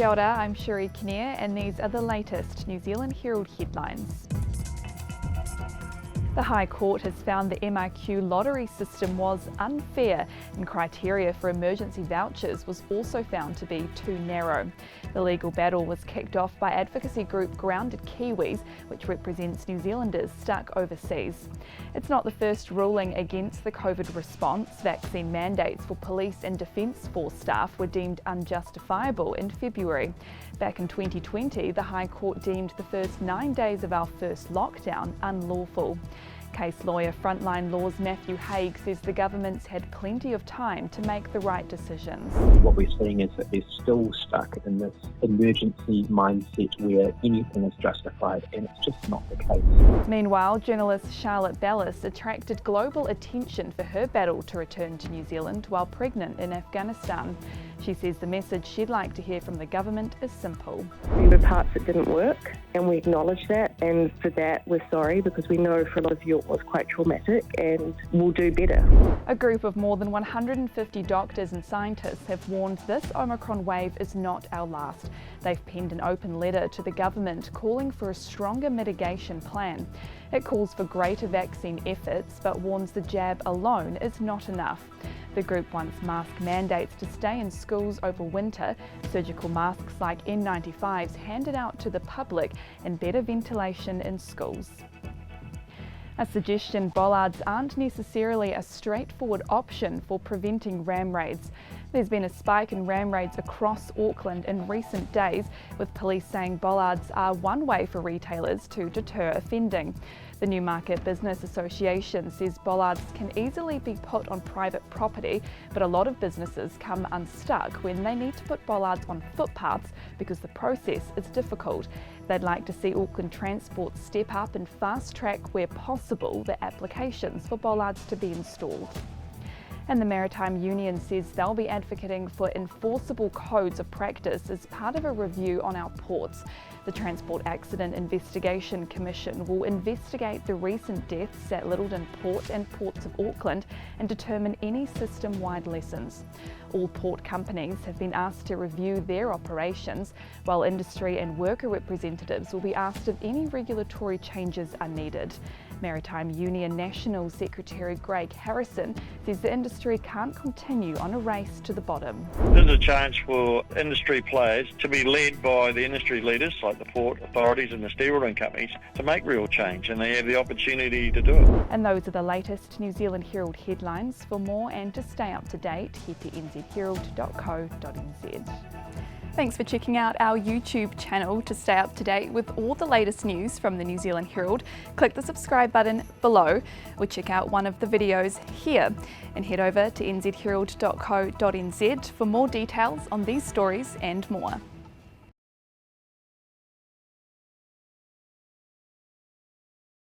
Kia ora, I'm Shuri Kinnear and these are the latest New Zealand Herald headlines. The High Court has found the MIQ lottery system was unfair and criteria for emergency vouchers was also found to be too narrow. The legal battle was kicked off by advocacy group Grounded Kiwis, which represents New Zealanders stuck overseas. It's not the first ruling against the COVID response. Vaccine mandates for police and Defence Force staff were deemed unjustifiable in February. Back in 2020, the High Court deemed the first 9 days of our first lockdown unlawful. Case lawyer Frontline Law's Matthew Haig says the government's had plenty of time to make the right decisions. What we're seeing is that they're still stuck in this emergency mindset where anything is justified, and it's just not the case. Meanwhile, journalist Charlotte BELLIS attracted global attention for her battle to return to New Zealand while pregnant in Afghanistan. She says the message she'd like to hear from the government is simple. There were parts that didn't work, and we acknowledge that, and for that we're sorry, because we know for a lot of you it was quite traumatic, and we'll do better. A group of more than 150 doctors and scientists have warned this Omicron wave is not our last. They've penned an open letter to the government calling for a stronger mitigation plan. It calls for greater vaccine efforts, but warns the jab alone is not enough. The group wants mask mandates to stay in schools over winter, surgical masks like N95s handed out to the public, and better ventilation in schools. A suggestion bollards aren't necessarily a straightforward option for preventing ram raids. There's been a spike in ram raids across Auckland in recent days, with police saying bollards are one way for retailers to deter offending. The Newmarket Business Association says bollards can easily be put on private property, but a lot of businesses come unstuck when they need to put bollards on footpaths because the process is difficult. They'd like to see Auckland Transport step up and fast track where possible the applications for bollards to be installed. And the Maritime Union says they'll be advocating for enforceable codes of practice as part of a review on our ports. The Transport Accident Investigation Commission will investigate the recent deaths at Lyttelton Port and ports of Auckland and determine any system-wide lessons. All port companies have been asked to review their operations, while industry and worker representatives will be asked if any regulatory changes are needed. Maritime Union National Secretary Greg Harrison says the industry can't continue on a race to the bottom. There's a chance for industry players to be led by the industry leaders like the port authorities and the stevedoring companies to make real change, and they have the opportunity to do it. And those are the latest New Zealand Herald headlines. For more and to stay up to date, head to nzherald.co.nz. Thanks for checking out our YouTube channel. To stay up to date with all the latest news from the New Zealand Herald, click the subscribe button below or check out one of the videos here, and head over to nzherald.co.nz for more details on these stories and more.